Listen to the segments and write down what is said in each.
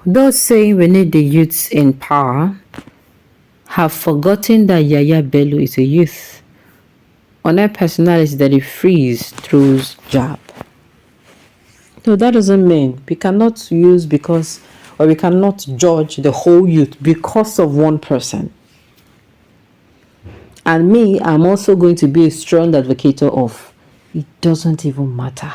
Those saying we need the youths in power have forgotten that Yahaya Bello is a youth. On their personality that he frees throws jab. No, that doesn't mean we cannot use because, or we cannot judge the whole youth because of one person. And me, I'm also going to be a strong advocate of it doesn't even matter.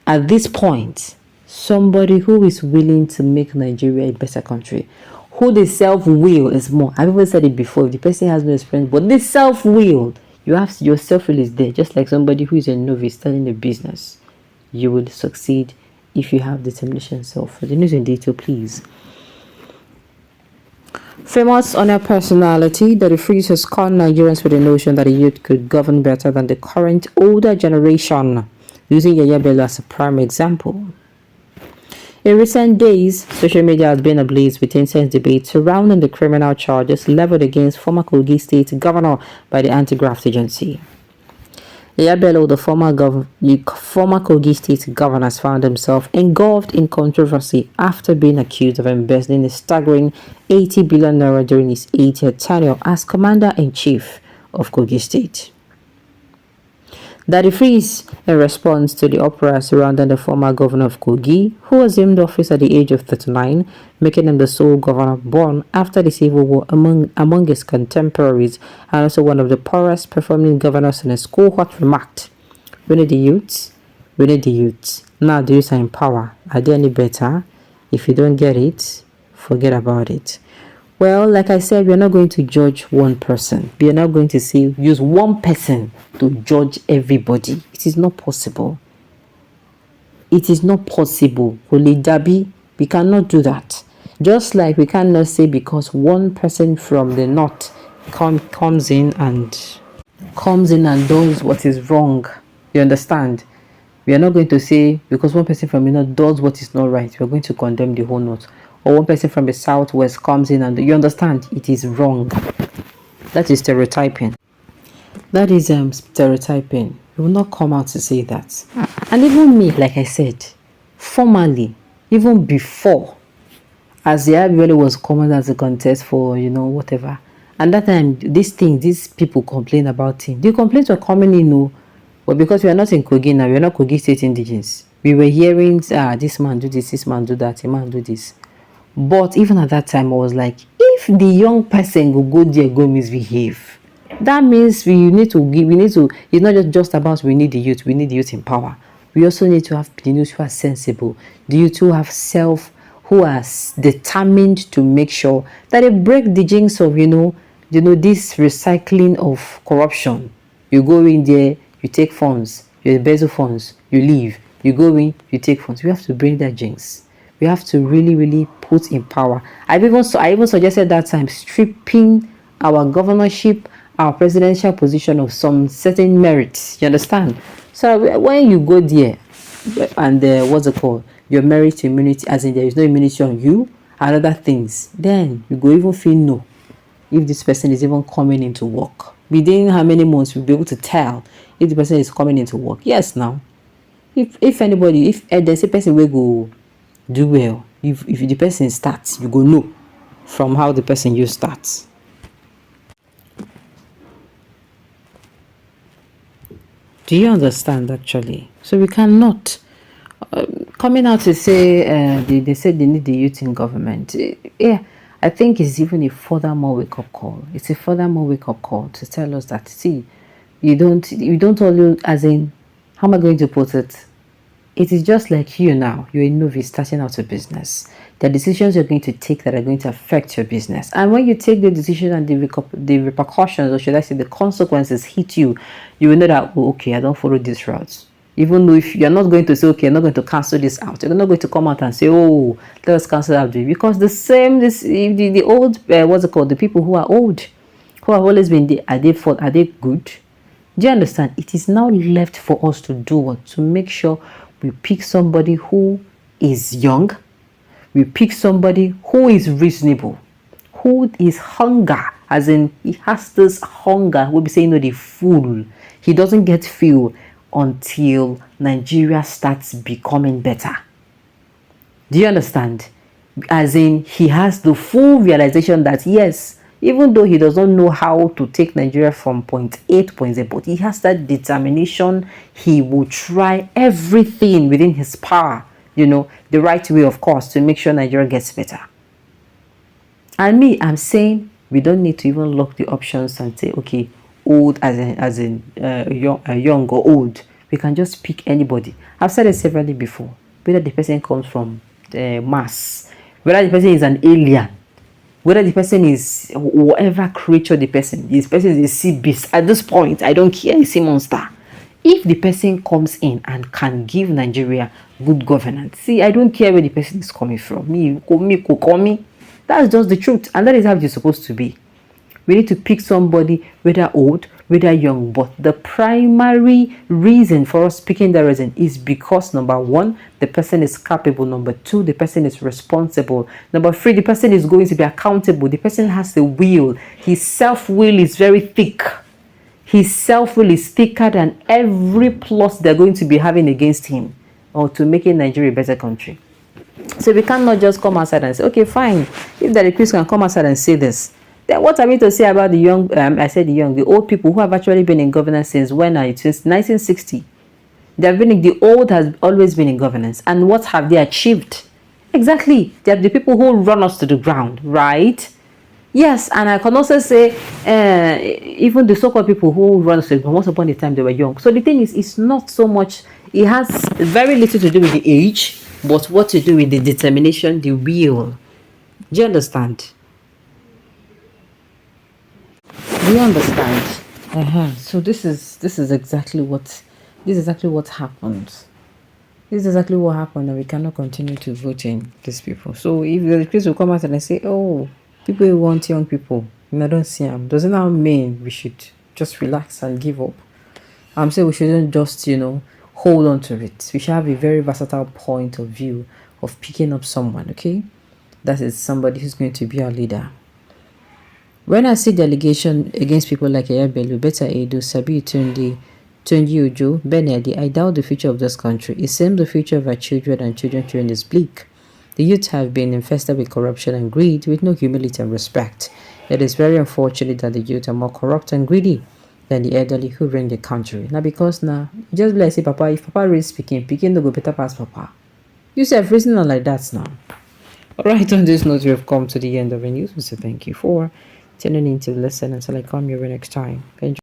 At this point, somebody who is willing to make Nigeria a better country, who the self-will is more. I've even said it before, if the person has no experience, but this self-will, you have your self-will is there, just like somebody who is a novice starting a business. You will succeed if you have determination self. For the news in detail, please. Famous on her personality, that the freeze has conned Nigerians with the notion that the youth could govern better than the current older generation, using Yahaya Bello as a prime example. In recent days, social media has been ablaze with intense debate surrounding the criminal charges leveled against former Kogi State Governor by the Anti-Graft Agency. Yahaya Bello, the former Kogi State Governor, has found himself engulfed in controversy after being accused of embezzling a staggering 80 billion naira during his 8-year tenure as Commander-in-Chief of Kogi State. Daddy Freeze, in response to the uproar surrounding the former governor of Kogi, who assumed office at the age of 39, making him the sole governor born after the civil war among his contemporaries, and also one of the poorest performing governors in his cohort, remarked, "We need the youths. We need the youths. Now the youths are in power. Are they any better? If you don't get it, forget about it." Well, like I said, we are not going to judge one person. We are not going to use one person to judge everybody. It is not possible. It is not possible. Holy Dabi, we cannot do that. Just like we cannot say because one person from the north comes in and does what is wrong. You understand? We are not going to say because one person from the north does what is not right, we are going to condemn the whole north. Or one person from the southwest comes in and you understand it is wrong. That is stereotyping. That is stereotyping. You will not come out to say that. And even me, like I said, formally, even before, as the Bello was coming as a contest for, whatever. And that time, these people complain about him. The complaints were coming in, but because we are not in Kogi now, we are not Kogi State indigenous. We were hearing, this man do this man do that, a man do this. But even at that time, I was like, if the young person will go there, go misbehave, that means it's not just about we need the youth in power. We also need to have the youth who are sensible, the youth who have who are determined to make sure that they break the jinx of, this recycling of corruption. You go in there, you take funds, you embezzle funds, you leave, you go in, you take funds. We have to break that jinx. We have to really, really put in power. I even suggested that time stripping our governorship, our presidential position of some certain merits. You understand? So when you go there and what's it called? Your merit immunity, as in there is no immunity on you and other things, then you go even feel no if this person is even coming into work. Within how many months you'll be able to tell if the person is coming into work. Yes, now. If there's a person will go do well, if the person starts, you go know from how the person you starts. Do you understand actually? So we cannot coming out to say they said they need the youth in government. Yeah, I think it's even a furthermore wake up call. It's a furthermore wake up call to tell us that you don't always, as in, how am I going to put it? It is just like you now. You're a novice starting out a business. There are decisions you're going to take that are going to affect your business. And when you take the decision and the repercussions, or should I say the consequences hit you, you will know that, okay, I don't follow these routes. Even though if you're not going to say, okay, I'm not going to cancel this out. You're not going to come out and say, oh, let us cancel out. Because the old, what's it called? The people who are old, who have always been there, are they good? Do you understand? It is now left for us to do what? To make sure we pick somebody who is young. We pick somebody who is reasonable, who is hunger, as in he has this hunger. We'll be saying, the fool. He doesn't get fuel until Nigeria starts becoming better. Do you understand? As in, he has the full realization that yes, even though he does not know how to take Nigeria from point A to point Z, but he has that determination. He will try everything within his power, the right way, of course, to make sure Nigeria gets better. And me, I'm saying we don't need to even lock the options and say, okay, old as in young or old. We can just pick anybody. I've said it severally before. Whether the person comes from Mars, whether the person is an alien, whether the person is whatever creature the person is a sea beast. At this point, I don't care, a sea monster. If the person comes in and can give Nigeria good governance, see, I don't care where the person is coming from. Me. That's just the truth, and that is how it's supposed to be. We need to pick somebody, whether old, whether young, but the primary reason for us picking that reason is because, number one, the person is capable. Number two, the person is responsible. Number three, the person is going to be accountable. The person has the will. His self-will is very thick. His self-will is thicker than every plot they're going to be having against him or to making Nigeria a better country. So we cannot just come outside and say, okay, fine. If the Chris can come outside and say this, then what are we to say about the young, the old people who have actually been in governance since when? Since 1960. The old has always been in governance. And what have they achieved? Exactly. They're the people who run us to the ground, right? Yes, and I can also say, even the so-called people who run us to the ground, once upon a time they were young. So the thing is, it's not so much, it has very little to do with the age, but what to do with the determination, the will. Do you understand? Do you understand? So this is exactly what happened. This is exactly what happened, and we cannot continue to vote in these people. So if the Christians will come out and say, oh, people who want young people, I don't see them, doesn't that mean we should just relax and give up? I'm saying we shouldn't just, hold on to it. We should have a very versatile point of view of picking up someone, okay? That is somebody who's going to be our leader. When I see the allegation against people like Yahaya Bello, Betta Edo, Sabi Tunde, Tunji Ojo, Benedi, I doubt the future of this country. It seems the future of our children and children is bleak. The youth have been infested with corruption and greed with no humility and respect. It is very unfortunate that the youth are more corrupt and greedy than the elderly who run the country. Now, because now, just like say, Papa, if Papa raise speaking no go better pass Papa. You say reasoning like that now. Alright, on this note, we have come to the end of the news. So thank you for tuning in to listen until I come here next time. Enjoy.